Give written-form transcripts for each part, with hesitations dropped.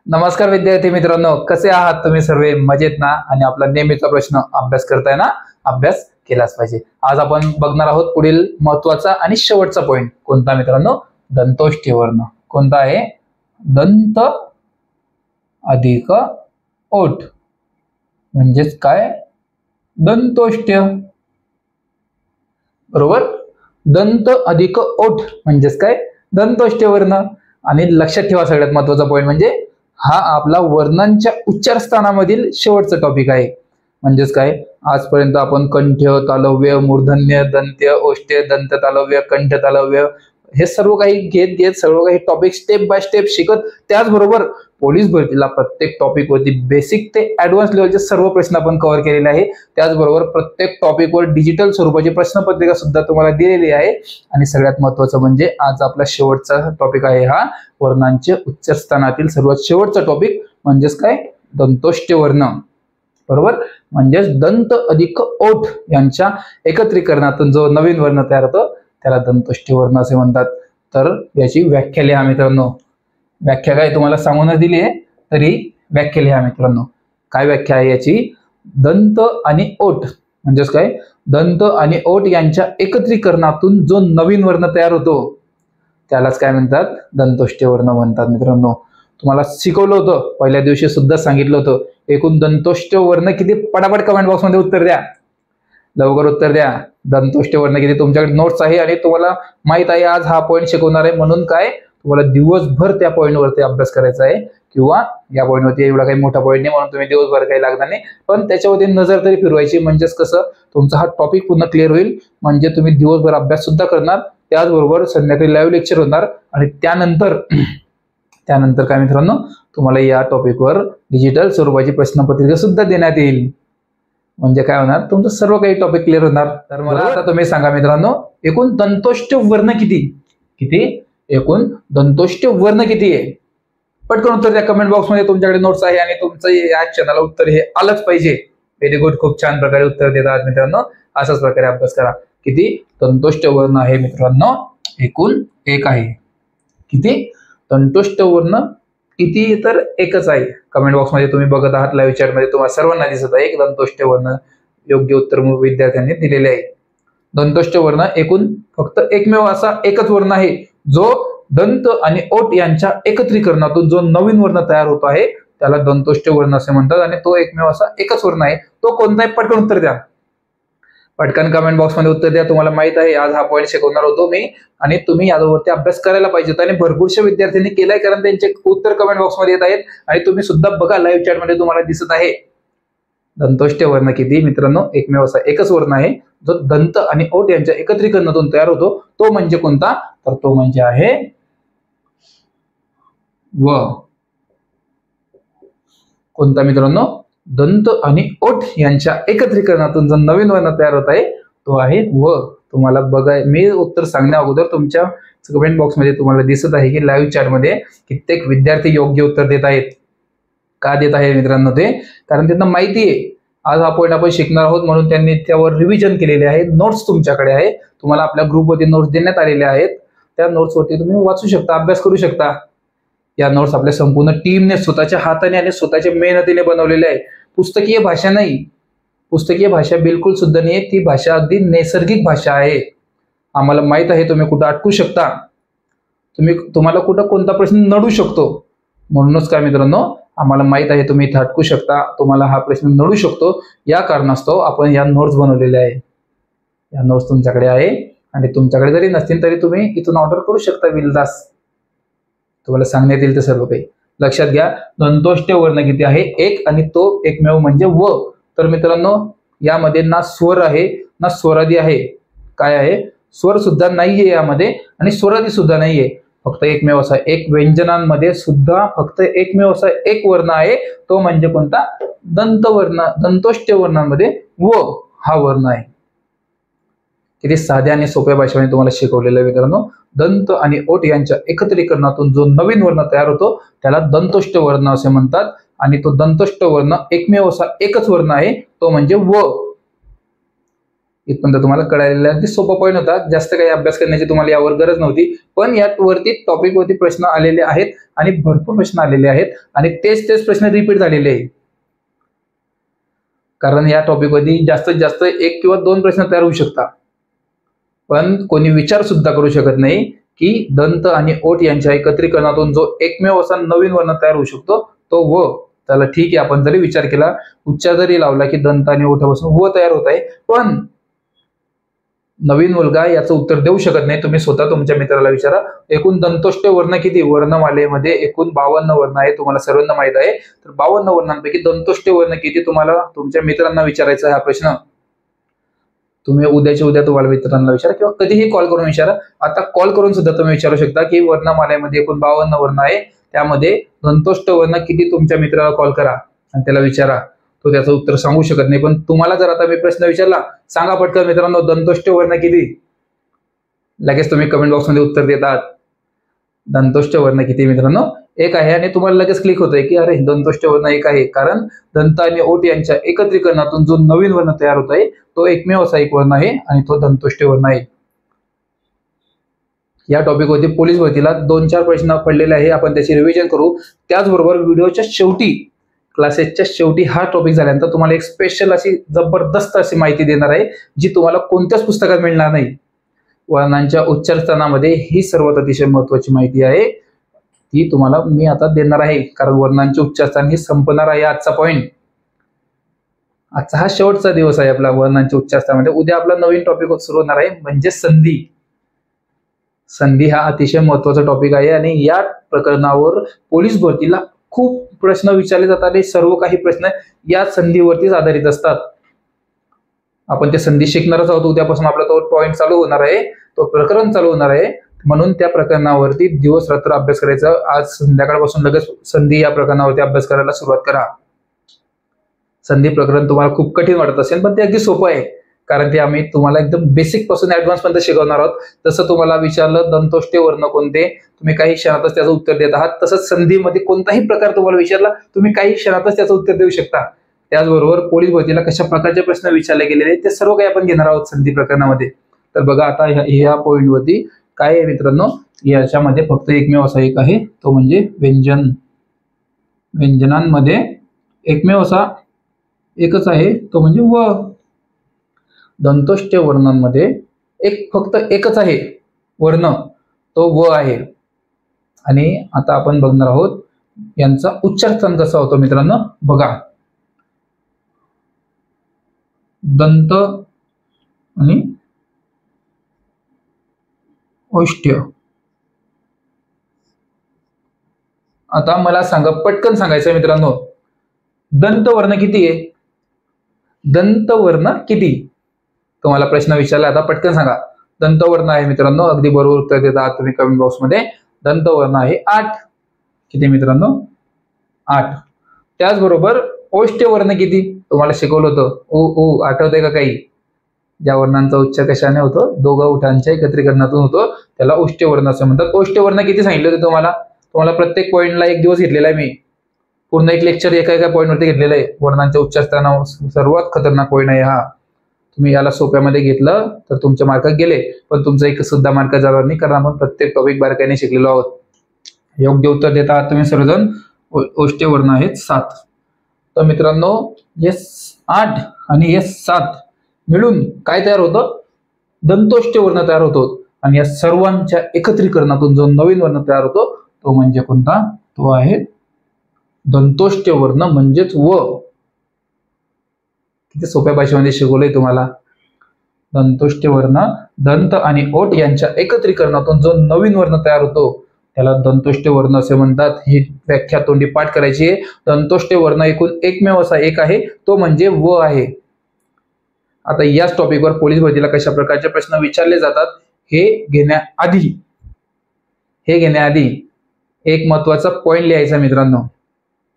नमस्कार विद्यार्थी मित्रांनो, कसे आहात तुम्ही सर्व? मजेत ना? आणि आपला नेहमीचा प्रश्न, अभ्यास करताय ना? अभ्यास केलाच पाहिजे. आज आपण बघणार आहोत पुढील महत्वाचा आणि शेवटचा पॉइंट. कोणता मित्रांनो? दंतोष्ठी वर्ण. कोणता आहे? दंत अधिक ओठ म्हणजेच काय? दंतोष्ठ्य. बरोबर? दंत अधिक ओठ म्हणजेच काय? दंतोष्ठ्य वर्ण. आणि लक्षात ठेवा, सगळ्यात महत्वाचा पॉइंट म्हणजे हा आपला वर्णांच्या उच्चार स्थानामधील शेवटचा टॉपिक आहे. म्हणजेच काय? आजपर्यंत आपण कंठ, तालव्य, मूर्धन्य, दंत्य, ओष्ठ्य, दंत तालव्य, कंठ तालव्य हे सर्व काही घेत सर्व काही टॉपिक स्टेप बाय स्टेप शिकत, त्याचबरोबर पोलीस भरतीला प्रत्येक टॉपिक वरती बेसिक ते ऍडव्हान्स लेवलचे सर्व प्रश्न आपण कव्हर केलेले आहे. त्याचबरोबर प्रत्येक टॉपिकवर डिजिटल स्वरूपाची प्रश्नपत्रिका सुद्धा तुम्हाला दिलेली आहे. आणि सगळ्यात महत्वाचं म्हणजे आज आपला शेवटचा टॉपिक आहे हा वर्णांचे उच्चार स्थानातील सर्वात शेवटचा टॉपिक म्हणजेच काय? दंतोष्ठ्य वर्ण. बरोबर? म्हणजेच दंत अधिक ओठ यांच्या एकत्रीकरणातून जो नवीन वर्ण तयार होतो त्याला दंतोष्ठ्य वर्ण असे म्हणतात. तर याची व्याख्या लिहा मित्रांनो. व्याख्या काय तुम्हाला सांगूनच दिली आहे, तरी व्याख्या लिहा मित्रांनो. काय व्याख्या आहे याची? दंत आणि ओठ म्हणजेच काय? दंत आणि ओठ यांच्या एकत्रीकरणातून जो नवीन वर्ण तयार होतो त्यालाच काय म्हणतात? दंतोष्ठ्य वर्ण म्हणतात मित्रांनो. तुम्हाला शिकवलं होतं, पहिल्या दिवशी सुद्धा सांगितलं होतं. एकूण दंतोष्ठ्य वर्ण किती? पटापट कमेंट बॉक्स मध्ये उत्तर द्या, लवकर उत्तर द्या. दंतोष्ठ्य वर्ण किती? तुमच्याकडे नोट्स आहे आणि तुम्हाला माहित आहे आज हा पॉईंट शिकवणार आहे, म्हणून काय तुम्हाला दिवसभर त्या पॉईंट वरती अभ्यास करायचा आहे. किंवा या पॉईंट वरती एवढा काही मोठा पॉईंट नाही म्हणून तुम्ही दिवसभर काही लागणार नाही, पण त्याच्यावरती नजर तरी फिरवायची. म्हणजेच कसं तुमचा हा टॉपिक पूर्ण क्लिअर होईल. म्हणजे तुम्ही दिवसभर अभ्यास सुद्धा करणार, त्याचबरोबर संध्याकाळी लाईव्ह लेक्चर होणार आणि त्यानंतर काय मित्रांनो, तुम्हाला या टॉपिकवर डिजिटल स्वरूपाची प्रश्नपत्रिका सुद्धा देण्यात येईल. म्हणजे काय होणार? तुमचं सर्व काही टॉपिक क्लिअर होणार. तर मला आता तुम्ही सांगा मित्रांनो, एकूण दंतोष्ठ्य वर्ण किती? एकूण दंतोष्ठ्य वर्ण किती आहे? पटकन उत्तर द्या कमेंट बॉक्स मध्ये. तुमच्याकडे नोट्स आहे आणि तुमचं या चॅनलला उत्तर हे आलंच पाहिजे. व्हेरी गुड, खूप छान प्रकारे उत्तर देतात मित्रांनो. अशाच प्रकारे अभ्यास करा. किती दंतोष्ठ्य वर्ण आहे मित्रांनो? एकूण एक आहे. किती? दंतोष्ठ्य वर्ण किती? तर एकच आहे. कमेंट बॉक्स मध्ये तुम्ही बघत आहात, लाईव्ह चॅट मध्ये तुम्हाला सर्वांना दिसत आहे एक दंतोष्ठ्य वर्ण. योग्य उत्तर विद्यार्थ्यांनी दिलेले आहे. दंतोष्ठ्य वर्ण एकूण फक्त एकमेव असा एकच वर्ण आहे जो दंत आणि ओठ यांच्या एकत्रीकरणातून जो नवीन वर्ण तयार होतो आहे त्याला दंतोष्ठ्य वर्ण असे म्हणतात. आणि तो एकमेव असा एकच वर्ण आहे. तो कोणता आहे? पटकन उत्तर द्या. पटकन कमेंट बॉक्स मध्ये उत्तर द्या. तुम्हाला माहित आहे आज हा पॉईंट शिकवणार होतो मी आणि तुम्ही यावरती अभ्यास करायला पाहिजे. आणि भरपूरशा विद्यार्थ्यांनी केलाय, कारण त्यांचे उत्तर कमेंट बॉक्स मध्ये येत आहेत आणि तुम्ही सुद्धा बघा, लाईव्ह चॅट मध्ये तुम्हाला दिसत आहे. दंतोष्ठ्य वर्ण किती मित्रांनो? एकमेव असा एकच वर्ण आहे जो दंत आणि ओठ यांच्या एकत्रीकरणातून तयार होतो. तो म्हणजे कोणता? तर तो म्हणजे आहे व. कोणता मित्रांनो? दंत आणि ओठ यांच्या एकत्रीकरणातून जो नवीन वर्ण तयार होत आहे तो आहे व. तुम्हाला बघाय, मी उत्तर सांगण्या अगोदर तुमच्या कमेंट बॉक्स मध्ये तुम्हाला दिसत आहे की लाईव्ह चॅट मध्ये कित्येक विद्यार्थी योग्य उत्तर देत आहेत. का देत आहे मित्रांनो? ते कारण त्यांना माहिती आहे आज हा पॉईंट आपण शिकणार आहोत, म्हणून त्यांनी त्यावर रिव्हिजन केलेले आहे. नोट्स तुमच्याकडे आहे, तुम्हाला आपल्या ग्रुपवरती नोट्स देण्यात आलेले आहेत. त्या नोट्स वरती तुम्ही वाचू शकता, अभ्यास करू शकता. या नोट्स आपल्या संपूर्ण टीमने स्वतःच्या हाताने आणि स्वतःच्या मेहनतीने बनवलेले आहे. पुस्तकीय भाषा नाही, पुस्तकीय भाषा बिलकुल सुद्धा नाही. ती भाषा अगदी नैसर्गिक भाषा आहे. आम्हाला माहित आहे तुम्ही कुठं अटकू शकता, तुम्हाला कुठं कोणता प्रश्न नडू शकतो. म्हणूनच काय मित्रांनो, आम्हाला माहित आहे तुम्ही इथे अटकू शकता, तुम्हाला हा प्रश्न नडू शकतो. या कारणास्तव आपण या नोट्स बनवलेल्या आहे. या नोट्स तुमच्याकडे आहे आणि तुमच्याकडे जरी नसतील तरी तुम्ही इथून ऑर्डर करू शकता बिनधास्त. तुम्हाला सांगण्यात येईल ते सर्व काही. लक्षात घ्या, दंतोष्ठ्य वर्ण किती आहे? एक, आणि तो एकमेव म्हणजे व. तर मित्रांनो, यामध्ये ना स्वर आहे ना स्वरादी आहे. काय आहे? स्वर सुद्धा नाहीये यामध्ये आणि स्वरादी सुद्धा नाहीये. फक्त एकमेव असा एक व्यंजनांमध्ये सुद्धा फक्त एकमेव असा एक वर्ण आहे, तो म्हणजे कोणता? दंतवर्ण. दंतोष्ठ्य वर्णामध्ये व हा वर्ण आहे. किती साध्या आणि सोप्या भाषेमध्ये तुम्हाला शिकवलेलं आहे मित्रांनो. दंत आणि ओठ यांच्या एकत्रीकरणातून जो नवीन वर्ण तयार होतो त्याला दंतोष्ठ्य वर्ण असे म्हणतात. आणि तो दंतोष्ठ्य वर्ण एकमेव असा एकच वर्ण आहे, तो म्हणजे व. इथपर्यंत तुम्हाला कळालेलं आहे. सोपा पॉईंट होता, जास्त काही अभ्यास करण्याची तुम्हाला यावर गरज नव्हती. पण यावरती टॉपिक वरती प्रश्न आलेले आहेत आणि भरपूर प्रश्न आलेले आहेत आणि तेच प्रश्न रिपीट झालेले आहेत. कारण या टॉपिक वरती जास्तीत जास्त 1 किंवा 2 प्रश्न तयार होऊ शकतात, पण कोणी विचार सुद्धा करू शकत नाही की दंत आणि ओठ यांच्या एकत्रीकरणातून जो एकमेव असा नवीन वर्ण तयार होऊ शकतो तो व. त्याला ठीक आहे, आपण जरी विचार केला, उच्चार जरी लावला की दंत आणि ओठापासून व तयार होत आहे, पण नवीन मुलगा याचं उत्तर देऊ शकत नाही. तुम्ही स्वतः तुमच्या मित्राला विचारा. एकूण दंतोष्ट वर्ण किती? वर्णमालेमध्ये एकूण 52 वर्ण आहे, तुम्हाला सर्वांना माहित आहे. तर 52 वर्णांपैकी दंतोष्ट वर्ण किती? तुम्हाला तुमच्या मित्रांना विचारायचा हा प्रश्न. तुम्ही उद्याच्या उद्या तुम्हाला मित्रांना विचारा किंवा कधीही कॉल करून विचारा. आता कॉल करून सुद्धा तुम्ही विचारू शकता की वर्णमालेमध्ये एकूण 52 वर्ण आहे, त्यामध्ये दंतोष्ट वर्ण किती? तुमच्या मित्राला कॉल करा आणि त्याला विचारा. तो त्याचं उत्तर सांगू शकत नाही, पण तुम्हाला जर आता मी प्रश्न विचारला, सांगा पटकन मित्रांनो दंतोष्ट वर्ण किती? लगेच तुम्ही कमेंट बॉक्समध्ये उत्तर देतात. दंतोष्ट वर्ण किती मित्रांनो? 1 आहे. आणि तुम्हाला लगेच क्लिक होतंय की अरे दंतोष्ट वर्ण 1 आहे, कारण दंत आणि ओठ यांच्या एकत्रीकरणातून जो नवीन वर्ण तयार होत आहे तो एकमेव असा एक वर्ण आहे आणि तो दंतोष्ट वर्ण आहे. या टॉपिक वरती पोलीस भरतीला 2-4 प्रश्न पडलेले आहे, आपण त्याची रिव्हिजन करू. त्याचबरोबर व्हिडिओच्या शेवटी, क्लासेसच्या शेवटी हा टॉपिक झाल्यानंतर तुम्हाला एक स्पेशल अशी जबरदस्त अशी माहिती देणार आहे, जी तुम्हाला कोणत्याच पुस्तकात मिळणार नाही. वर्णांच्या उच्चारस्थानामध्ये ही सर्वात अतिशय महत्वाची माहिती आहे, ती तुम्हाला मी आता देणार आहे. कारण वर्णांचे उच्चारस्थान हे संपणार आहे आजचा पॉइंट. आजचा हा शेवटचा दिवस आहे आपला वर्णांच्या उच्चारस्थानामध्ये. उद्या आपला नवीन टॉपिक सुरू होणार आहे, म्हणजे संधी. संधी हा अतिशय महत्वाचा टॉपिक आहे आणि या प्रकरणावर पोलीस भरतीला खूप प्रश्न विचारले जातात आणि सर्व काही प्रश्न या संधीवरतीच आधारित असतात. आपण ते संधी शिकणारच आहोत. उद्यापासून आपला तो पॉइंट चालू होणार आहे, तो प्रकरण चालू होणार आहे. म्हणून त्या प्रकरणावरती दिवस रात्र अभ्यास करायचा. आज संध्याकाळपासून लगेच संधी या प्रकरणावरती अभ्यास करायला सुरुवात करा. संधी प्रकरण तुम्हाला खूप कठीण वाटत असेल, पण ते अगदी सोपं आहे, कारण ते आम्ही तुम्हाला एकदम बेसिक पासून ऍडव्हान्स पर्यंत शिकवणार आहोत. जसं तुम्हाला विचारलं दंतोष्टे वर्ण कोणते, तुम्ही काही क्षणातच त्याचं उत्तर देत आहात. तसंच संधीमध्ये कोणताही प्रकार तुम्हाला विचारला, तुम्ही काही क्षणातच त्याचं उत्तर देऊ शकता. त्याचबरोबर पोलीस भरतीला कशा प्रकारचे प्रश्न विचारले गेलेले ते सर्व काही आपण घेणार आहोत संधी प्रकरणामध्ये. तर बघा आता ह्या पॉइंट वरती काय आहे मित्रांनो, याच्यामध्ये फक्त एकमेव असा एक आहे, तो म्हणजे व्यंजन. व्यंजनांमध्ये एकमेव असा एकच आहे, तो म्हणजे व. दंतोष्ट वर्णांमध्ये फक्त एकच आहे वर्ण, तो व आहे. आणि आता आपण बघणार आहोत यांचा उच्चारस्थान कसा होतो मित्रांनो. बघा, दंत आणि ओष्ठ्य. आता मला सांगा, पटकन सांगायचं मित्रांनो, दंतवर्ण किती आहे? दंतवर्ण किती? तुम्हाला प्रश्न विचारला, आता पटकन सांगा. दंतवर्ण आहे मित्रांनो, अगदी बरोबर उत्तर देता तुम्ही कमेंट बॉक्स मध्ये. दंतवर्ण आहे 8. किती मित्रांनो? 8. त्याचबरोबर ओष्ठ्यवर्ण किती? तुम्हाला शिकवलं होतं, ओ आठवतंय का काही? ज्या वर्णांचा उच्चार कशाने होतो? दोघा ओठांच्या एकत्रीकरणातून होतो, त्याला ओष्ठ्यवर्ण असं म्हणतात. ओष्ठ्यवर्ण किती सांगितले होते तुम्हाला? प्रत्येक पॉइंटला 1 दिवस घेतलेला आहे मी. पूर्ण एक लेक्चर एका पॉइंट वरती घेतलेलं आहे. वर्णांच्या उच्चारस्थानावर सर्वात खतरनाक पॉइंट आहे हा. तुम्ही याला सोप्यामध्ये घेतलं तर तुमच्या मार्क गेले, पण तुमचा एक सुद्धा मार्क जाणार नाही, कारण आपण प्रत्येक टॉपिक बारकाईने शिकलेलो आहोत. योग्य उत्तर देत आहात तुम्ही सर्वजण. ओष्ठ्यवर्ण आहेत 7. तर मित्रांनो, हे 8 आणि हे 7 मिळून काय तयार होतं? दंतोष्ट वर्ण तयार होतो. आणि या सर्वांच्या एकत्रीकरणातून जो नवीन वर्ण तयार होतो तो म्हणजे कोणता? तो आहे दंतोष्ट वर्ण, म्हणजेच व. किती सोप्या भाषेमध्ये शिकवलंय तुम्हाला. दंतोष्ट वर्ण, दंत आणि ओठ यांच्या एकत्रीकरणातून जो नवीन वर्ण तयार होतो त्याला दंतोष्ट वर्ण असे म्हणतात. ही व्याख्या तोंडी पाठ करायची आहे. दंतोष्ट वर्ण एकूण एकमेव असा एक आहे, तो म्हणजे व आहे. आता याच टॉपिकवर पोलीस भरतीला कशा प्रकारचे प्रश्न विचारले जातात हे घेण्याआधी एक महत्वाचा पॉइंट लिहायचा मित्रांनो.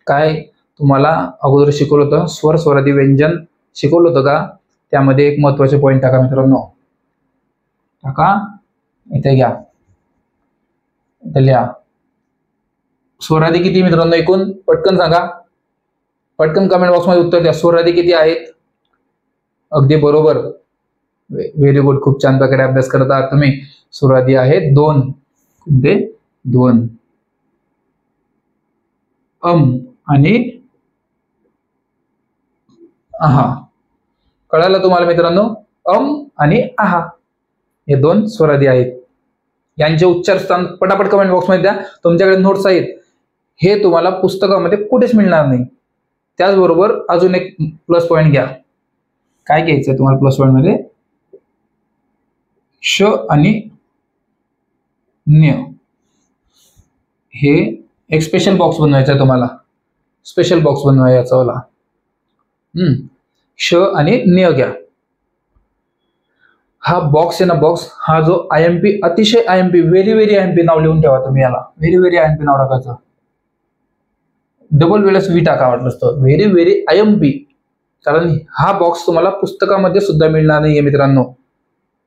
काय तुम्हाला अगोदर शिकवलं होतं? स्वर स्वरादी व्यंजन शिकवलं होतं का? त्यामध्ये एक महत्वाचे पॉइंट टाका मित्रांनो. टाका, इथे घ्या, इथे लिहा. स्वरादी किती मित्रांनो एकूण? पटकन सांगा, पटकन कमेंट बॉक्स मध्ये उत्तर द्या. स्वरादी किती आहेत? अगदी बरोबर, व्हेरी गुड, खूप छान प्रकारे अभ्यास करत आहात तुम्ही. सुरुवाती आहे दोन, कोणते दोन, आणि आहा. कळालं तुम्हाला मित्रांनो? आणि आहा हे दोन स्वरादी आहेत. यांचे उच्चारस्थान पटापट कमेंट बॉक्समध्ये द्या. तुमच्याकडे नोट्स आहेत, हे तुम्हाला पुस्तकामध्ये कुठेच मिळणार नाही. त्याचबरोबर अजून एक प्लस पॉईंट घ्या. काय घ्यायचंय तुम्हाला प्लस पॉईंट मध्ये? श आणि न्य हे एक स्पेशल बॉक्स बनवायचा आहे तुम्हाला. स्पेशल बॉक्स बनवायचा वाला. श आणि न्य घ्या. हा बॉक्स आहे ना, बॉक्स हा जो IMP, अतिशय IMP, व्हेरी व्हेरी IMP नाव लिहून ठेवा तुम्ही याला. व्हेरी व्हेरी IMP नाव टाकायचं. डबल वेळेस वी टाका वाटलं असतं. व्हेरी व्हेरी IMP, कारण हा बॉक्स तुम्हाला पुस्तकामध्ये सुद्धा मिळणार नाहीये मित्रांनो.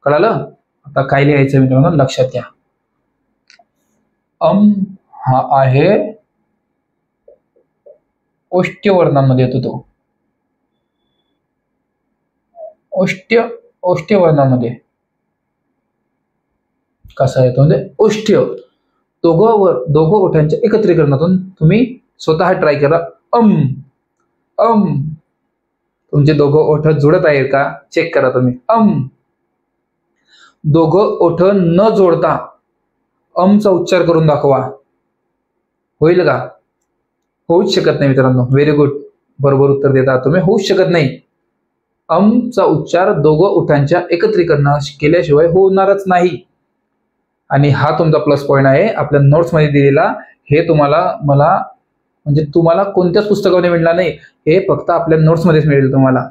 कळालं? आता काय लिहायचं मित्रांनो, लक्षात घ्या. हा आहे ओष्ट्य वर्णांमध्ये येतो तो. ओष्ट्य वर्णामध्ये कसा येतो म्हणजे ओष्ट्य. दोघं ओठांच्या एकत्रीकरणातून तुम्ही स्वतः ट्राय करा. तुमचे दोघं ओठ जुळत आहेत का चेक करा तुम्ही. दोघं ओठ न जोडता चा उच्चार करून दाखवा. होईल का? होऊच शकत नाही मित्रांनो. व्हेरी गुड, बरोबर उत्तर देता तुम्ही. होऊच शकत नाही. चा उच्चार दोघं ओठांच्या एकत्रीकरणा केल्याशिवाय होणारच नाही. आणि हा तुमचा प्लस पॉईंट आहे आपल्या नोट्स मध्ये दिलेला. हे तुम्हाला कोणत्याच पुस्तकामध्ये मिळणार नाही. हे फक्त आपल्या नोट्स मध्येच मिळेल तुम्हाला.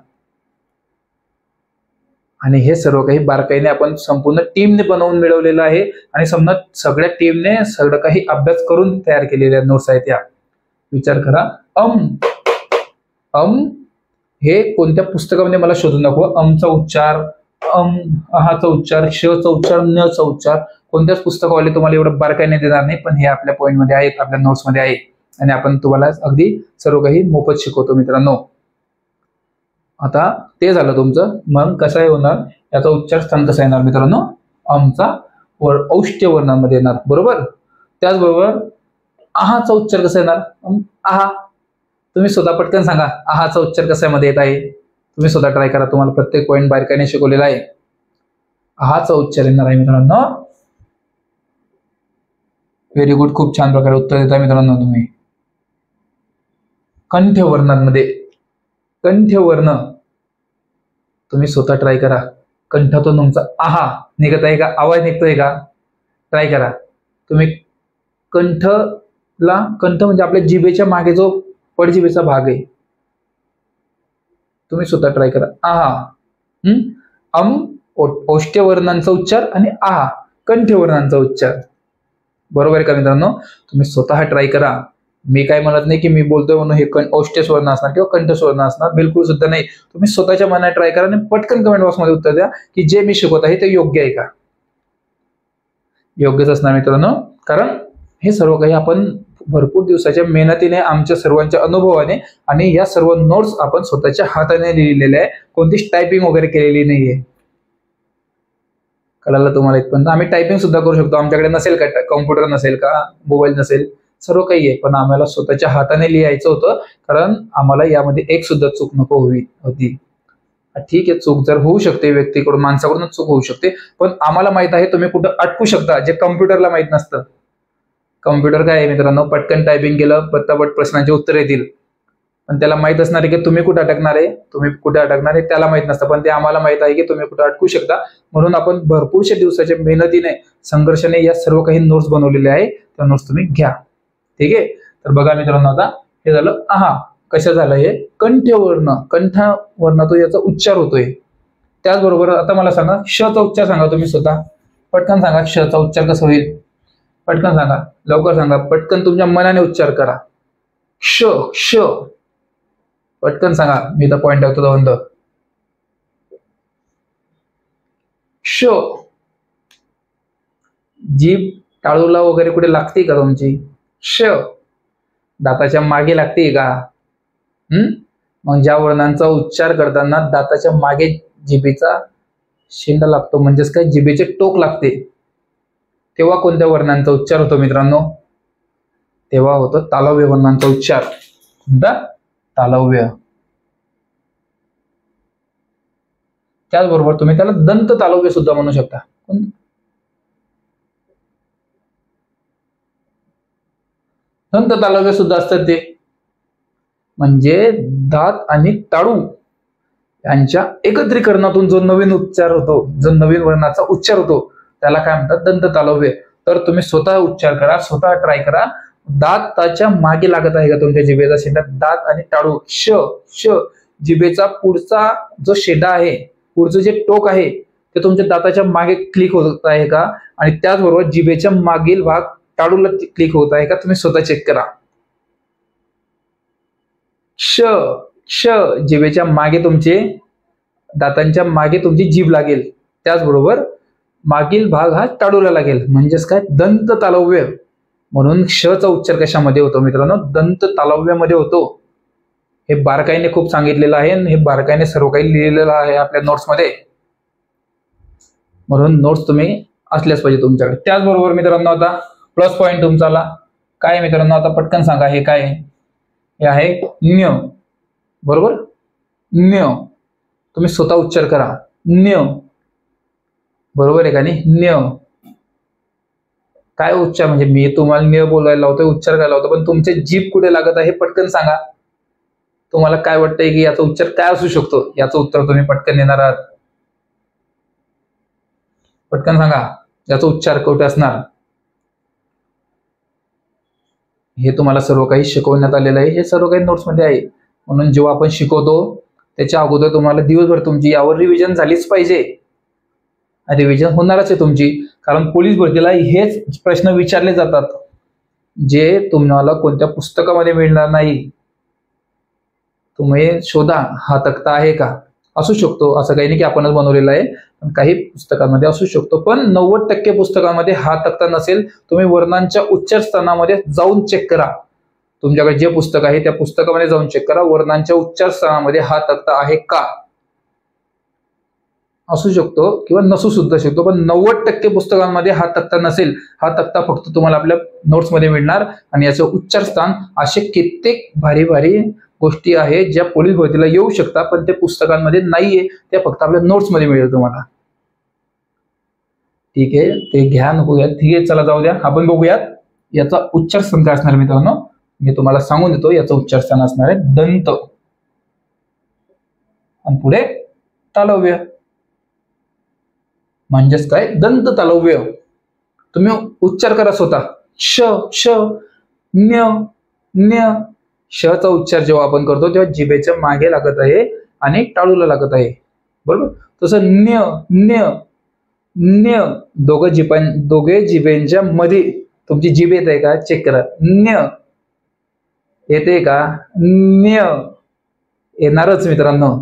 आणि हे सर्व काही बारकाईने आपण संपूर्ण टीमने बनवून मिळवलेलं आहे. आणि सगळ्या टीमने सगळं काही अभ्यास करून तयार केलेल्या नोट्स आहेत या. विचार करा. हे कोणत्या पुस्तकामध्ये मला शोधून दाखवा. चा उच्चार, आहाचा उच्चार, श चा उच्चार, न चा उच्चार कोणत्याच पुस्तकावाले तुम्हाला एवढं बारकाईने देणार नाही. पण हे आपल्या पॉईंट मध्ये आहेत, आपल्या नोट्स मध्ये आहे. आणि आपण तुम्हाला अगदी सर्व काही मोफत शिकवतो मित्रांनो. आता ते झालं तुमचं. मग कसं होणार, याचा उच्चार स्थान कसा येणार मित्रांनो? चा औष्ट्य वर्णांमध्ये येणार, बरोबर. त्याचबरोबर आहाचा उच्चार कसा येणार? आहा. तुम्ही स्वतः पटकन सांगा, आहाचा उच्चार कशामध्ये येत आहे? तुम्ही स्वतः ट्राय करा. तुम्हाला प्रत्येक पॉईंट बारकाईने शिकवलेला आहे. आहाचा उच्चार येणार आहे मित्रांनो. व्हेरी गुड, खूप छान प्रकारे उत्तर देताय मित्रांनो तुम्ही. कंठवर्णांमध्ये, कंठवर्ण तुम्ही स्वतः ट्राय करा. कंठातून तुमचा आहा निघत आहे का? आवाज निघतोय का? ट्राय करा तुम्ही. कंठ म्हणजे आपल्या जिभेच्या मागे जो पडजिभेचा भाग आहे, तुम्ही स्वतः ट्राय करा. आहा. ओष्ट्य वर्णांचा उच्चार आणि आहा कंठवर्णांचा उच्चार. बरोबर आहे का मित्रांनो? तुम्ही स्वतः ट्राय करा. मी काय म्हणत नाही की मी बोलतोय म्हणून हे औष्ट्य स्वर्ण असणार किंवा कंठ स्वर्ण असणार, बिलकुल सुद्धा नाही. तुम्ही स्वतःच्या मनाने ट्राय करा आणि पटकन कमेंट बॉक्समध्ये उत्तर द्या की जे मी शिकवत आहे ते योग्य आहे का? योग्यच असणार मित्रांनो, कारण हे सर्व काही आपण भरपूर दिवसाच्या मेहनतीने, आमच्या सर्वांच्या अनुभवाने आणि या सर्व नोट्स आपण स्वतःच्या हाताने लिहिलेल्या आहे. कोणतीच टायपिंग वगैरे केलेली नाहीये. कळालं तुम्हाला इथपर्यंत? आम्ही टायपिंग सुद्धा करू शकतो. आमच्याकडे नसेल का, कॉम्प्युटर नसेल का, मोबाईल नसेल, सर्व काही आहे. पण आम्हाला स्वतःच्या हाताने लिहायचं होतं, कारण आम्हाला यामध्ये एक सुद्धा चूक नको होती. ठीक आहे, चूक जर होऊ शकते, व्यक्तीकडून, माणसाकडूनच चूक होऊ शकते, पण आम्हाला माहित आहे तुम्ही कुठं अटकू शकता, जे कम्प्युटरला माहित नसतं. कम्प्युटर काय आहे मित्रांनो, पटकन टायपिंग केलं, पटापट प्रश्नांचे उत्तर येतील. पण त्याला माहित असणार आहे की तुम्ही कुठे अटकणार आहे, त्याला माहित नसतं. पण ते आम्हाला माहित आहे की तुम्ही कुठे अटकू शकता. म्हणून आपण भरपूरशा दिवसाच्या मेहनतीने, संघर्षाने या सर्व काही नोट्स बनवलेले आहे. त्या नोट्स तुम्ही घ्या. ठीक आहे. तर बघा मित्रांनो, आता हे झालं आहा. कशा झालं हे? कंठवर्ण, कंठवर्णातून याचा उच्चार होतोय. त्याचबरोबर आता मला सांगा, श चा उच्चार सांगा तुम्ही स्वतः. पटकन सांगा, श चा उच्चार कसा होईल? पटकन सांगा, लवकर सांगा, पटकन तुमच्या मनाने उच्चार करा. श. पटकन सांगा, मी तर पॉइंट ठेवतो दोन. श. जीभ टाळूला वगैरे कुठे लागते का तुमची? श. दाताच्या मागे लागते का? मग ज्या वर्णांचा उच्चार करताना दाताच्या मागे जिभेचा शेंडा लागतो म्हणजेच काय, जिभेचे टोक लागते, तेव्हा कोणत्या वर्णांचा उच्चार होतो मित्रांनो? तेव्हा होतो तालव्य वर्णांचा उच्चार. कोणता? तालव्य. त्याचबरोबर तुम्ही त्याला दंत तालव्य सुद्धा म्हणू शकता. दंत तालव्य सुद्धा असतात ते, म्हणजे दात आणि टाळू यांच्या एकत्रीकरणातून जो नवीन उच्चार होतो, जो नवीन वर्णाचा उच्चार होतो, त्याला काय म्हणतात? दंत तालव्य. तर तुम्ही स्वतः उच्चार करा, स्वतः ट्राय करा. दाताच्या मागे लागत आहे का तुमच्या जिभेचा शेंडा? दात आणि टाळू, श श, जिभेचा पुढचा जो शेंडा आहे, पुढचं जे टोक आहे ते तुमच्या दाताच्या मागे क्लिक होत आहे का? आणि त्याचबरोबर जिभेच्या मागील भाग टाळूला क्लिक होत आहे का? तुम्ही स्वतः चेक करा. श श, जिभेच्या मागे तुमचे, दातांच्या मागे तुमची जीभ लागेल, त्याचबरोबर मागील भाग हा टाळूला लागेल, म्हणजेच काय? दंत तालव्य. म्हणून श चा उच्चार कशामध्ये होतो मित्रांनो? दंत तालव्यामध्ये होतो. हे बारकाईने खूप सांगितलेलं आहे, हे बारकाईने सर्व काही लिहिलेलं आहे आपल्या नोट्समध्ये, म्हणून नोट्स तुम्ही असल्याच पाहिजे तुमच्याकडे. त्याचबरोबर मित्रांनो आता प्लस पॉइंट तुमचा काय मित्रांनो? आता पटकन सांगा, हे काय? हे आहे न्य. बरोबर, न्य. तुम्ही स्वतः उच्चार करा, न्य. बरोबर आहे का नाही? न्य. काय उच्चार? म्हणजे मी तुम्हाला न्य बोलायला लावतोय, उच्चार करायला लावतो, पण तुमचे जीभ कुठे लागत आहे पटकन सांगा. तुम्हाला काय वाटतंय की याचा उच्चार काय असू शकतो? याचं उत्तर तुम्ही पटकन देणार आहात. पटकन सांगा, याचा उच्चार कुठे असणार? हे तुम्हाला सर्व काही शिकवण्यात आलेलं आहे, हे सर्व काही नोट्स मध्ये आहे. म्हणून जेव्हा आपण शिकवतो त्याच्या अगोदर तुम्हाला दिवसभर तुमची यावर रिव्हिजन झालीच पाहिजे. रिव्हिजन होणारच आहे तुमची, कारण पोलीस भरतीला हेच प्रश्न विचारले जातात जे तुम्हाला कोणत्या पुस्तकामध्ये मिळणार नाही. तुम्ही शोधा, हा तक्ता आहे का? असू शकतो, असं काही नाही की आपणच बनवलेला आहे, पण काही पुस्तकांमध्ये असू शकतो, पण 90% पुस्तकांमध्ये हा तक्ता नसेल. तुम्ही वर्णांच्या उच्चार स्थानामध्ये जाऊन चेक करा. तुमच्याकडे जे पुस्तक आहे त्या पुस्तकामध्ये जाऊन चेक करा, वर्णांच्या उच्चार स्थानामध्ये हा तक्ता आहे का? असू शकतो किंवा नसू सुद्धा शकतो, पण 90% पुस्तकांमध्ये हा तक्ता नसेल. हा तक्ता फक्त तुम्हाला आपल्या नोट्समध्ये मिळणार, आणि याचं उच्चार स्थान असे कित्येक भारी भारी गोष्टी आहेत ज्या पोलीस भरतीला येऊ शकतात, पण ते पुस्तकांमध्ये नाहीये, त्या फक्त आपल्या नोट्समध्ये मिळेल तुम्हाला. ठीक आहे, ते घ्या, नको. ठीक आहे, चला जाऊ द्या. आपण बघूयात याचा उच्चार स्थान काय असणार मित्रांनो. मी तुम्हाला सांगून देतो, याचं उच्चार स्थान असणार आहे दंत, आणि पुढे तालव्य, म्हणजेच काय? दंत तालव्य. तुम्ही उच्चार करा स्वतः. श श, न्य न्य. श चा उच्चार जेव्हा आपण करतो तेव्हा जिभेच्या मागे लागत आहे आणि टाळूला लागत आहे. बरोबर, तसं न्य न्य न्य, दोघे जिभेंच्या मध्ये तुमची जीभ येत आहे का? चेक करा. न्य येते का? न्य येणारच मित्रांनो,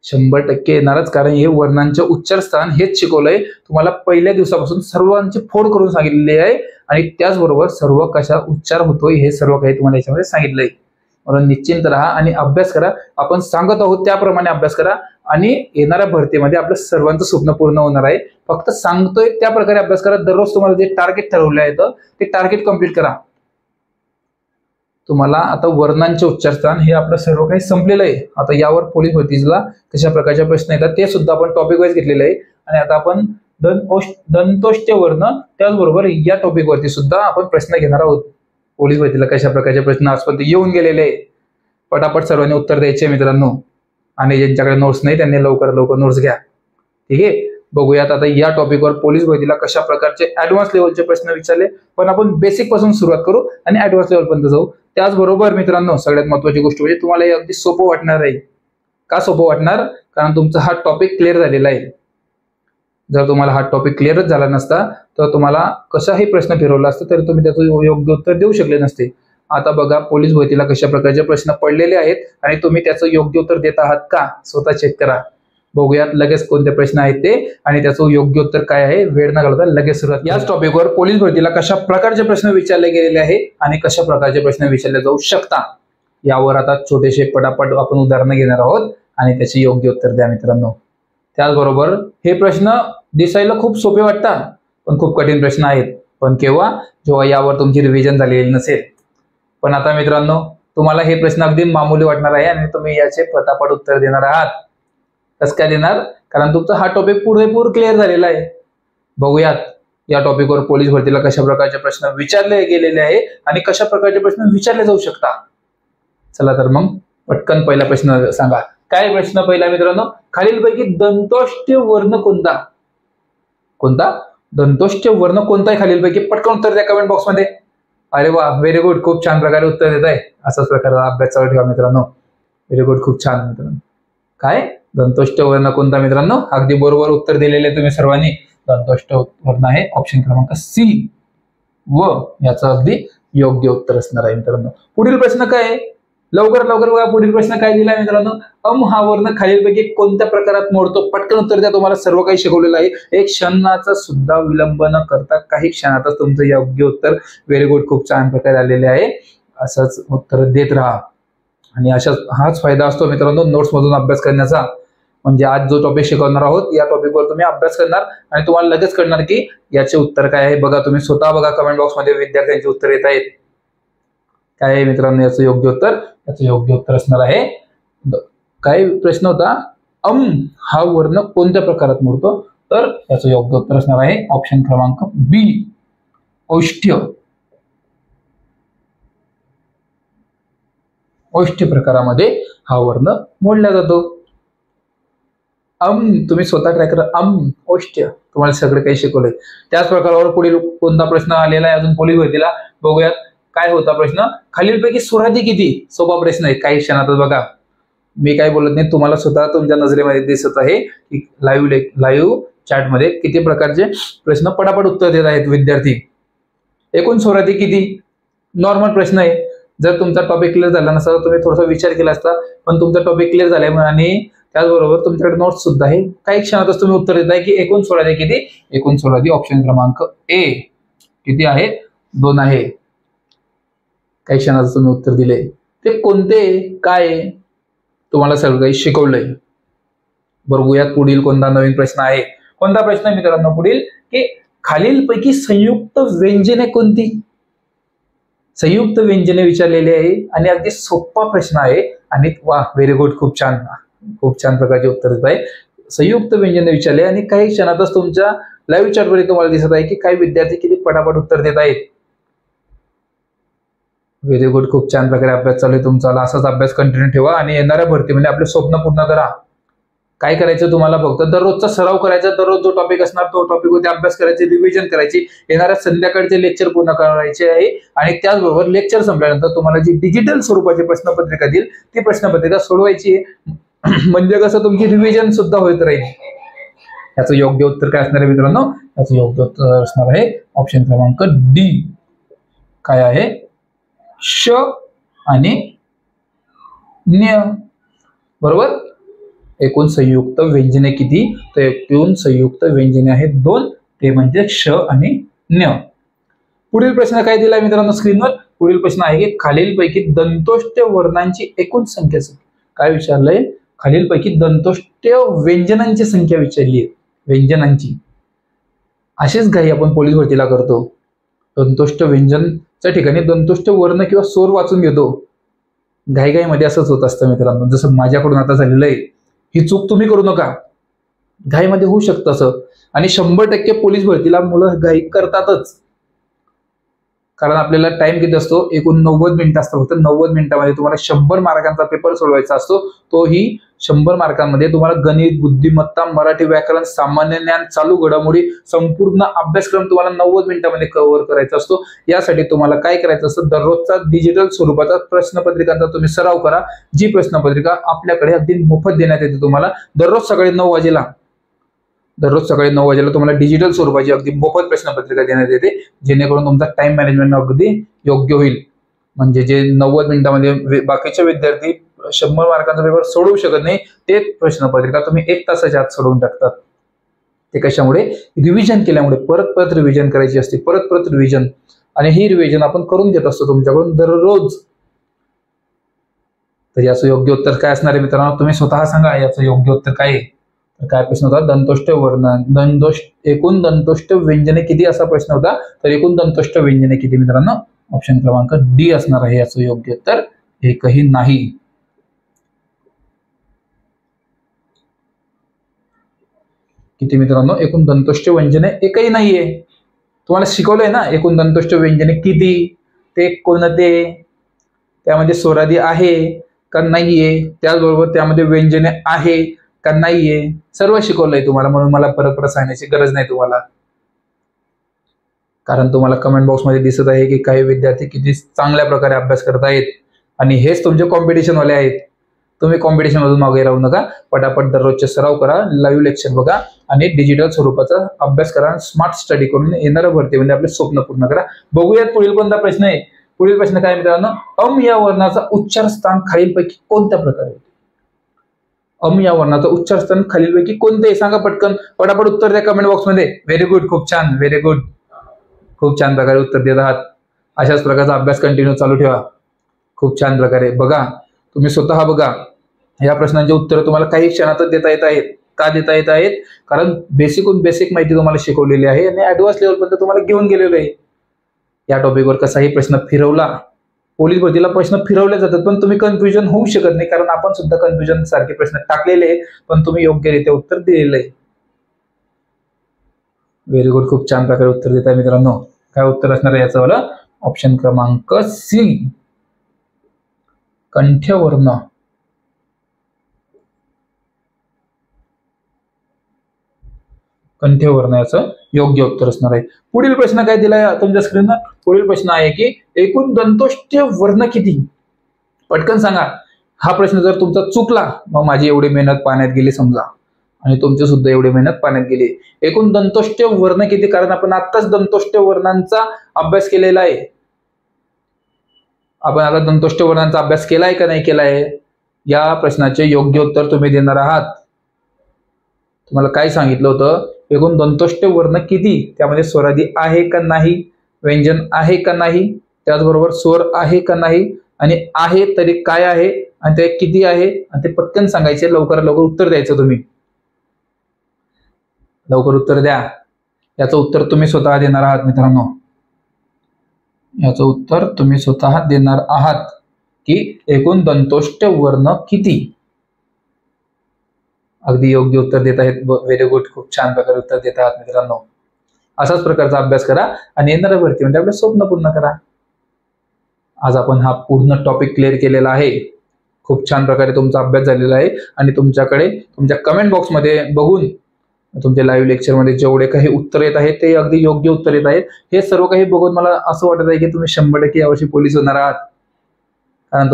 100% येणारच, कारण हे वर्णांचे उच्चार स्थान हेच शिकवलंय तुम्हाला पहिल्या दिवसापासून, सर्वांची फोड करून सांगितलेली आहे, आणि त्याचबरोबर सर्व कशा उच्चार होतोय हे सर्व काही तुम्हाला याच्यामध्ये सांगितलंय. म्हणून निश्चिंत राहा आणि अभ्यास करा. आपण सांगत आहोत त्याप्रमाणे अभ्यास करा, आणि येणाऱ्या भरतीमध्ये आपलं सर्वांचं स्वप्न पूर्ण होणार आहे. फक्त सांगतोय त्या प्रकारे अभ्यास करा. दररोज तुम्हाला जे टार्गेट ठरवलं आहे ते टार्गेट कम्प्लीट करा. तुम्हाला आता वर्णांचे उच्चारस्थान हे आपलं सर्व काही संपलेलं आहे. आता यावर पोलीस भरतीला कशा प्रकारचे प्रश्न येतात ते सुद्धा आपण टॉपिक वाईज घेतलेले आहे, आणि आता आपण दंतोष्ट वर्ण, त्याचबरोबर या टॉपिक वरती सुद्धा आपण प्रश्न घेणार आहोत. पोलीस भरतीला कशा प्रकारचे प्रश्न आजपर्यंत येऊन गेलेले आहे, पटापट सर्वांनी उत्तर द्यायचे मित्रांनो, आणि ज्यांच्याकडे नोट्स नाही त्यांनी लवकर नोट्स घ्या. ठीक आहे, बघूयात आता या टॉपिकवर पोलीस भरतीला कशा प्रकारचे ऍडव्हान्स लेवलचे प्रश्न विचारले. पण आपण बेसिक पासून सुरुवात करू आणि ऍडव्हान्स लेवल पर्यंत जाऊ. त्याचबरोबर मित्रांनो, सगळ्यात महत्त्वाची गोष्ट म्हणजे तुम्हाला हे अगदी सोपं वाटणार आहे. का सोपं वाटणार? कारण तुमचा हा टॉपिक क्लिअर झालेला आहे. जर तुम्हाला हा टॉपिक क्लिअरच झाला नसता तर तुम्हाला कसाही प्रश्न फिरवला असता तरी तुम्ही त्याचं योग्य उत्तर देऊ शकले नसते. आता बघा पोलीस भरतीला कशा प्रकारचे प्रश्न पडलेले आहेत आणि तुम्ही त्याचं योग्य उत्तर देत आहात का? स्वतः चेक करा. बघूयात लगेच कोणते प्रश्न आहेत ते आणि त्याचं योग्य उत्तर काय आहे. वेळ न घालवता लगेच सुरुवात. याच टॉपिकवर पोलीस भरतीला कशा प्रकारचे प्रश्न विचारले गेलेले आहे आणि कशा प्रकारचे प्रश्न विचारले जाऊ शकता यावर आता छोटेसे पटापट आपण उदाहरणं घेणार आहोत आणि त्याचे योग्य उत्तर द्या मित्रांनो. त्याचबरोबर हे प्रश्न दिसायला खूप सोपे वाटतात पण खूप कठीण प्रश्न आहेत. पण केव्हा? जेव्हा यावर तुमची रिव्हिजन झालेली नसेल. पण आता मित्रांनो तुम्हाला हे प्रश्न अगदी मामूली वाटणार आहे आणि तुम्ही याचे पटापट उत्तर देणार आहात. कसं काय देणार? कारण तुमचा हा टॉपिक पुरेपूर क्लिअर झालेला आहे. बघूयात या टॉपिकवर पोलीस भरतीला कशा प्रकारचे प्रश्न विचारले गेलेले आहे आणि कशा प्रकारचे प्रश्न विचारले जाऊ शकतात. चला तर मग पटकन पहिला प्रश्न सांगा. काय प्रश्न पहिला मित्रांनो? खालीलपैकी दंतोष्ट वर्ण कोणता? कोणता? दंतोष्ट वर्ण कोणता आहे खालीलपैकी? पटकन उत्तर द्या कमेंट बॉक्स मध्ये. अरे वा, व्हेरी गुड, खूप छान प्रकारे उत्तर देत आहे. असाच प्रकारचा अभ्यास चालू ठेवा मित्रांनो. व्हेरी गुड, खूप छान मित्रांनो. काय दंतोष्ट वर्ण कोणता मित्रांनो? अगदी बरोबर उत्तर दिलेले तुम्ही सर्वांनी. दंतोष्ट वर्ण आहे ऑप्शन क्रमांक सी व याचं अगदी योग्य उत्तर असणार आहे मित्रांनो. पुढील प्रश्न काय आहे? लवकर लवकर बघा पुढील प्रश्न काय दिला मित्रांनो? हा वर्ण खालीलपैकी कोणत्या प्रकारात मोडतो? पटकन उत्तर द्या. तुम्हाला सर्व काही शिकवलेलं आहे. एक क्षणाचा सुद्धा विलंब न करता काही क्षणातच तुमचं योग्य उत्तर. व्हेरी गुड, खूप छान प्रकारे आलेले आहे. असंच उत्तर देत राहा आणि हाच फायदा असतो मित्रांनो नोट्स मधून अभ्यास करण्याचा. म्हणजे आज जो टॉपिक शिकवणार आहोत या टॉपिकवर तुम्ही अभ्यास करणार आणि तुम्हाला लगेच कळणार की याचे उत्तर काय आहे. बघा तुम्ही स्वतः बघा कमेंट बॉक्स मध्ये विद्यार्थ्यांचे उत्तर येत आहेत. काय आहे मित्रांनो याचं योग्य उत्तर? याचं योग्य उत्तर असणार आहे काय प्रश्न होता? हा वर्ण कोणत्या प्रकारात मोडतो? तर याचं योग्य उत्तर असणार आहे ऑप्शन क्रमांक बी, औष्ठ्य. औष्ठ्य प्रकारामध्ये हा वर्ण मोडला जातो. तुम्ही स्वतः ट्राय करा. औष्ठ्य तुम्हाला सगळं काही शिकवलंय. त्याच प्रकारावर पुढील कोणता प्रश्न आलेला आहे अजून पोलीस भरतीला? बघूयात काय होता प्रश्न. खालीलपैकी स्वरादी किती? सोपा प्रश्न आहे. काही क्षणातच बघा. मी काय बोलत नाही, तुम्हाला स्वतः तुमच्या नजरेमध्ये दिसत आहे की लाईव्ह चॅट मध्ये किती प्रकारचे प्रश्न पटापट उत्तर देत आहेत विद्यार्थी. एकूण स्वरादी किती? नॉर्मल प्रश्न आहे. जर तुमचा टॉपिक क्लिअर झाला नसता तर तुम्ही थोडासा विचार केला असता, पण तुमचा टॉपिक क्लिअर झालाय आणि त्याचबरोबर तुमच्याकडे नोट्स सुद्धा आहे. काही क्षणातच तुम्ही उत्तर देताय की एकूण स्वरादी किती? एकूण स्वरादी ऑप्शन क्रमांक ए किती आहे? 2 आहे. काही क्षणात तुम्ही उत्तर दिले. ते कोणते? काय? तुम्हाला सगळं काही शिकवलंय. बघूयात पुढील कोणता नवीन प्रश्न आहे. कोणता प्रश्न आहे मित्रांनो पुढील? की खालीलपैकी संयुक्त व्यंजने कोणती? संयुक्त व्यंजने विचारलेली आहे आणि अगदी सोपा प्रश्न आहे आणि वा, व्हेरी गुड, खूप छान, खूप छान प्रकारचे उत्तर देत आहे. संयुक्त व्यंजने विचारले आणि काही क्षणातच तुमच्या लाईव्ह चॅट मध्ये तुम्हाला दिसत आहे की काही विद्यार्थी किती पटापट उत्तर देत आहेत. व्हेरी गुड, खूप छान प्रकारे अभ्यास चालू आहे तुमचा. असाच अभ्यास कंटिन्यू ठेवा आणि येणाऱ्या भरतीमध्ये आपले स्वप्न पूर्ण करा. काय करायचं तुम्हाला? फक्त दररोजचा सराव करायचा. दररोज जो टॉपिक असणार तो टॉपिकवरती अभ्यास करायचे, रिव्हिजन करायची. येणाऱ्या संध्याकाळचे लेक्चर पूर्ण करायचे आहे आणि त्याचबरोबर लेक्चर संपल्यानंतर तुम्हाला जी डिजिटल स्वरूपाची प्रश्नपत्रिका देईल ती प्रश्नपत्रिका सोडवायची आहे. म्हणजे कसं तुमची रिव्हिजन सुद्धा होत राहील. याचं योग्य उत्तर काय असणार आहे मित्रांनो? याचं योग्य उत्तर असणार आहे ऑप्शन क्रमांक डी. काय आहे? श आणि न्य. बरोबर. एकूण संयुक्त व्यंजने किती? तर एकूण संयुक्त व्यंजने आहेत 2. ते म्हणजे श आणि न्य. पुढील प्रश्न काय दिलाय मित्रांनो स्क्रीनवर? पुढील प्रश्न आहे की खालीलपैकी दंतोष्ट वर्णांची एकूण संख्या. काय विचारलंय? खालीलपैकी दंतोष्ट व्यंजनांची संख्या विचारली आहे. व्यंजनांची. अशीच घाई आपण पोलीस भरतीला करतो. दंतोष्ट व्यंजनच्या ठिकाणी दंतोष्ट वर्ण किंवा स्वर वाचून घेतो. घाईमध्ये असंच होत असतं मित्रांनो, जसं माझ्याकडून आता झालेलं आहे. ही चूक तुम्ही करू नका. घाईमध्ये होऊ शकतं असं आणि 100% पोलीस भरतीला मुलं घाई करतातच. कारण आपल्याला टाइम किती असतो? एकूण 90 मिनिटं असतं. फक्त 90 मिनिटांमध्ये तुम्हाला 100 मार्कांचा पेपर सोडवायचा असतो. तोही 100 मार्कांमध्ये तुम्हाला गणित, बुद्धिमत्ता, मराठी व्याकरण, सामान्य ज्ञान, चालू घडामोडी, संपूर्ण अभ्यासक्रम तुम्हाला 90 मिनिटांमध्ये कव्हर करायचा असतो. यासाठी तुम्हाला काय करायचं असतं? दररोजचा डिजिटल स्वरूपाचा प्रश्नपत्रिकांचा तुम्ही सराव करा. जी प्रश्नपत्रिका आपल्याकडे अगदी मोफत देण्यात येते तुम्हाला. दररोज सकाळी 9 वाजेला तुम्हाला डिजिटल स्वरूपाची अगदी मोफत प्रश्नपत्रिका देण्यात येते, जेणेकरून तुमचा टाइम मॅनेजमेंट अगदी योग्य होईल. म्हणजे जे 90 मिनिटांमध्ये बाकीचे विद्यार्थी 100 मार्कांचा पेपर सोडवू शकत नाही, ते प्रश्नपत्रिका तुम्ही 1 तासाच्या आत सोडवून टाकतात. ते कशामुळे? रिव्हिजन केल्यामुळे. परत रिव्हिजन करायची असते, परत रिव्हिजन. आणि ही रिव्हिजन आपण करून घेत असतो तुमच्याकडून दररोज. तर याचं योग्य उत्तर काय असणार आहे मित्रांनो? तुम्ही स्वतः सांगा याचं योग्य उत्तर काय आहे. तर काय प्रश्न होता, दंतोष्ट वर्ण एकूण दंतोष्ट व्यंजने किती असा प्रश्न होता. तर एकूण दंतोष्ट व्यंजने किती मित्रांनो, ऑप्शन क्रमांक डी असणार आहे याचं योग्य उत्तर, एकही नाही. किती मित्रांनो, एकूण दंतोष्ट व्यंजने एकही नाहीये. तुम्हाला शिकवलंय ना एकूण दंतोष्ट व्यंजने किती, ते कोणते, त्यामध्ये स्वरादी आहे का नाहीये, त्याचबरोबर त्यामध्ये व्यंजने आहे का नाहीये, सर्व शिकवलंय तुम्हाला. म्हणून मला परत सांगण्याची गरज नाही तुम्हाला, कारण तुम्हाला कमेंट बॉक्समध्ये दिसत आहे की काही विद्यार्थी किती चांगल्या प्रकारे अभ्यास करत आहेत आणि हेच तुमचे कॉम्पिटिशन वाले आहेत. तुम्ही कॉम्पिटिशन मधून मागे राहू नका, पटापट दररोजचे सराव करा, लाईव्ह लेक्चर बघा आणि डिजिटल स्वरूपाचा अभ्यास करा. स्मार्ट स्टडी करून येणाऱ्या भरतीमध्ये आपले स्वप्न पूर्ण करा. बघूयात पुढील कोणता प्रश्न आहे. पुढील प्रश्न काय मित्रांनो, अम या वर्णाचा उच्चार स्थान खालीलपैकी कोणत्या प्रकारे होते. अम या वर्णाचा उच्चार स्थान खालीलपैकी कोणते, सांगा पटकन, पटापट उत्तर द्या कमेंट बॉक्समध्ये. व्हेरी गुड, खूप छान, व्हेरी गुड, खूप छान प्रकारे उत्तर देत आहात. अशाच प्रकारचा अभ्यास कंटिन्यू चालू ठेवा. खूप छान प्रकारे बघा, तुम्ही स्वतः बघा. या प्रश्नांची उत्तर तुम्हाला काही क्षणातच देता येत आहेत. का देता येत आहेत, कारण बेसिकहून बेसिक माहिती तुम्हाला शिकवलेली आहे आणि ऍडव्हान्स लेवलपर्यंत तुम्हाला घेऊन गेलेलो आहे. या टॉपिकवर कसाही प्रश्न फिरवला, पोलीस भरतीला प्रश्न फिरवले जातात पण तुम्ही कन्फ्युजन होऊ शकत नाही, कारण आपण सुद्धा कन्फ्युजन सारखे प्रश्न टाकलेले आहे पण तुम्ही योग्यरित्या उत्तर दिलेलं आहे. व्हेरी गुड, खूप छान प्रकारे उत्तर देत आहे मित्रांनो. काय उत्तर असणार आहे याचं वाला, ऑप्शन क्रमांक सी, कंठ्यवर्ण. कंठ्यवर्ण याचं योग्य उत्तर असणार आहे. पुढील प्रश्न काय दिलाय तुमच्या स्क्रीनवर, पुढील प्रश्न आहे की एकूण दंतोष्ट वर्ण किती, पटकन सांगा. हा प्रश्न जर तुमचा चुकला मग माझी एवढी मेहनत पाण्यात गेली समजा, आणि तुमची सुद्धा एवढी मेहनत पाण्यात गेली. एकूण दंतोष्ट वर्ण किती, कारण आपण आत्ताच दंतोष्ट वर्णांचा अभ्यास केलेला आहे. आपण आता दंतोष्ट वर्णांचा अभ्यास केलाय का नाही केलाय, या प्रश्नाचे योग्य उत्तर तुम्ही देणार आहात. तुम्हाला काय सांगितलं होतं, एकूण दंतोष्ट वर्ण किती, त्यामध्ये स्वरादी आहे का नाही, व्यंजन आहे का नाही, त्याचबरोबर स्वर आहे का नाही, आणि आहे तरी काय आहे आणि ते किती आहे, आणि ते पटकन सांगायचे. लवकर लवकर उत्तर द्यायचं तुम्ही, लवकर उत्तर द्या. याचं उत्तर तुम्ही स्वतः देणार आहात मित्रांनो. याचं उत्तर तुम्ही स्वतः देणार आहात की एकूण दंतोष्ट वर्ण किती. अगदी योग्य उत्तर देत आहेत. व्हेरी गुड, खूप छान प्रकारे उत्तर देत आहात मित्रांनो. असाच प्रकारचा अभ्यास करा आणि येणाऱ्या भरतीमध्ये आपले स्वप्न पूर्ण करा. आज आपण हा पूर्ण टॉपिक क्लिअर केलेला आहे. खूप छान प्रकारे तुमचा अभ्यास झालेला आहे आणि तुमच्याकडे तुमच्या कमेंट बॉक्समध्ये बघून तुमच्या लाईव्ह लेक्चरमध्ये जेवढे काही उत्तर येत आहेत ते अगदी योग्य उत्तर येत आहेत. हे सर्व काही बघून मला असं वाटत आहे की तुम्ही 100% यावर्षी पोलीस होणार आहात, कारण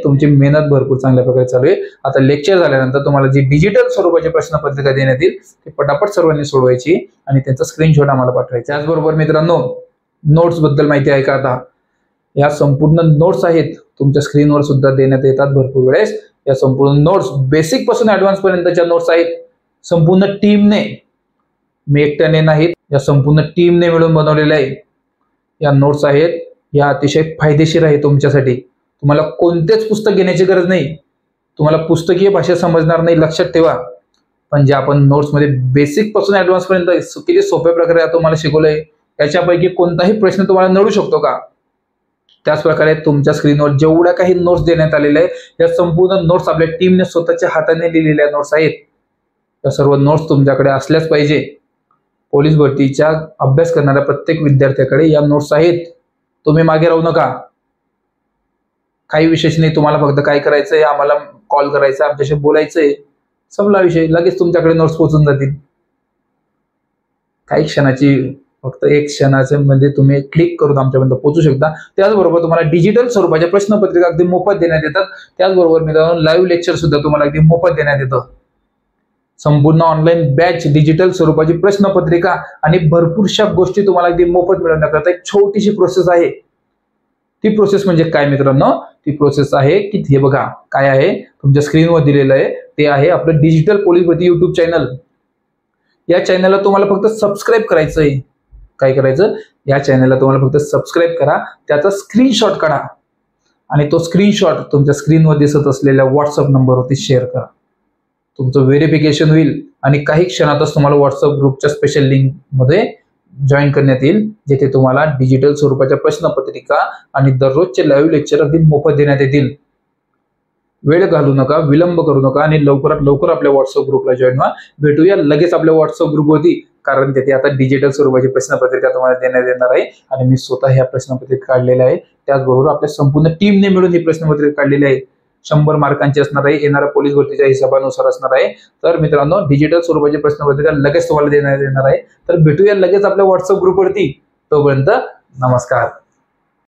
तुमची मेहनत भरपूर चांगल्या प्रकारे चालू आहे. आता लेक्चर झाल्यानंतर तुम्हाला जी डिजिटल स्वरूपाची प्रश्नपत्रिका देण्यात येईल ते पटापट सर्वांनी सोडवायची आणि त्यांचा स्क्रीनशॉट आम्हाला पाठवायचा. त्याचबरोबर मित्रांनो, नोट्स बद्दल माहिती आहे का, आता या संपूर्ण नोट्स आहेत तुमच्या स्क्रीनवर सुद्धा देण्यात येतात भरपूर वेळेस. या संपूर्ण नोट्स बेसिक पासून ऍडव्हान्स पर्यंतच्या नोट्स आहेत. संपूर्ण टीमने, मी एकट्याने नाहीत, या संपूर्ण टीमने मिळून बनवलेल्या आहे या नोट्स आहेत. या अतिशय फायदेशीर आहे तुमच्यासाठी. तुम्हाला कोणतेच पुस्तक घेण्याची गरज नाही. तुम्हाला पुस्तकीय भाषा समजणार नाही, लक्षात ठेवा. पण जे आपण नोट्समध्ये बेसिक पासून ऍडव्हान्स पर्यंत किती सोप्या प्रकारे तुम्हाला शिकवलंय, त्याच्यापैकी कोणताही प्रश्न तुम्हाला नडू शकतो का. त्याच प्रकारे तुमच्या स्क्रीनवर जेवढ्या काही नोट्स देण्यात आलेल्या आहेत या संपूर्ण नोट्स आपल्या टीमने स्वतःच्या हाताने लिहिलेल्या नोट्स आहेत. या सर्व नोट्स तुमच्याकडे असल्याच पाहिजे. पोलीस भरतीच्या अभ्यास करणाऱ्या प्रत्येक विद्यार्थ्याकडे या नोट्स आहेत. तुम्ही मागे राहू नका. काही विशेष नाही, तुम्हाला फक्त काय करायचंय, आम्हाला कॉल करायचा, आमच्याशी बोलायचंय, संपला विषय. लगेच तुमच्याकडे नोट्स पोहोचून जातील. काही क्षणाची, फक्त एक क्षणाचे म्हणजे तुम्ही क्लिक करून आमच्यापर्यंत पोहोचू शकता. त्याचबरोबर तुम्हाला डिजिटल स्वरूपाच्या प्रश्नपत्रिका अगदी मोफत देण्यात येतात. त्याचबरोबर मित्रांनो, लाईव्ह लेक्चर सुद्धा तुम्हाला अगदी मोफत देण्यात येतं. संपूर्ण ऑनलाईन बॅच, डिजिटल स्वरूपाची प्रश्नपत्रिका आणि भरपूरशा गोष्टी तुम्हाला अगदी मोफत मिळवण्याकरता एक छोटीशी प्रोसेस आहे. ती प्रोसेस म्हणजे काय मित्रांनो, ती प्रोसेस आहे की हे बघा काय आहे तुमच्या स्क्रीनवर दिलेलं आहे, ते आहे आपलं डिजिटल पोलीस भरती युट्यूब चॅनल. या चॅनलला तुम्हाला फक्त सबस्क्राईब करायचं आहे. काय करायचं, या चॅनलला तुम्हाला फक्त सबस्क्राईब करा, त्याचा स्क्रीनशॉट काढा आणि तो स्क्रीनशॉट तुमच्या स्क्रीनवर दिसत असलेल्या व्हॉट्सअप नंबरवरती शेअर करा. तुमचं व्हेरिफिकेशन होईल आणि काही क्षणातच तुम्हाला व्हॉट्सअप ग्रुपच्या स्पेशल लिंक मध्ये जॉईन करण्यात येईल, जिथे तुम्हाला डिजिटल स्वरूपाच्या प्रश्नपत्रिका आणि दररोजचे लाईव्ह लेक्चर अगदी मोफत देण्यात येतील. वेळ घालू नका, विलंब करू नका आणि लवकरात लवकर आपल्या व्हॉट्सअप ग्रुपला जॉईन व्हा. भेटूया लगेच आपल्या व्हॉट्सअप ग्रुपवरती, कारण तिथे आता डिजिटल स्वरूपाची प्रश्नपत्रिका तुम्हाला देण्यात येणार आहे आणि मी स्वतः ह्या प्रश्नपत्रिका काढलेल्या आहे. त्याचबरोबर आपल्या संपूर्ण टीमने मिळून ही प्रश्नपत्रिका काढलेली आहे. 100 मार्कांची असणार आहे, येणाऱ्या पोलीस भरतीच्या हिशोबानुसार असणार आहे. तर मित्रांनो, डिजिटल स्वरूपाची प्रश्नपत्रिका लगेच तुम्हाला देण्यात येणार आहे. तर भेटूया लगेच आपल्या व्हॉट्सअप ग्रुपवरती. तोपर्यंत नमस्कार.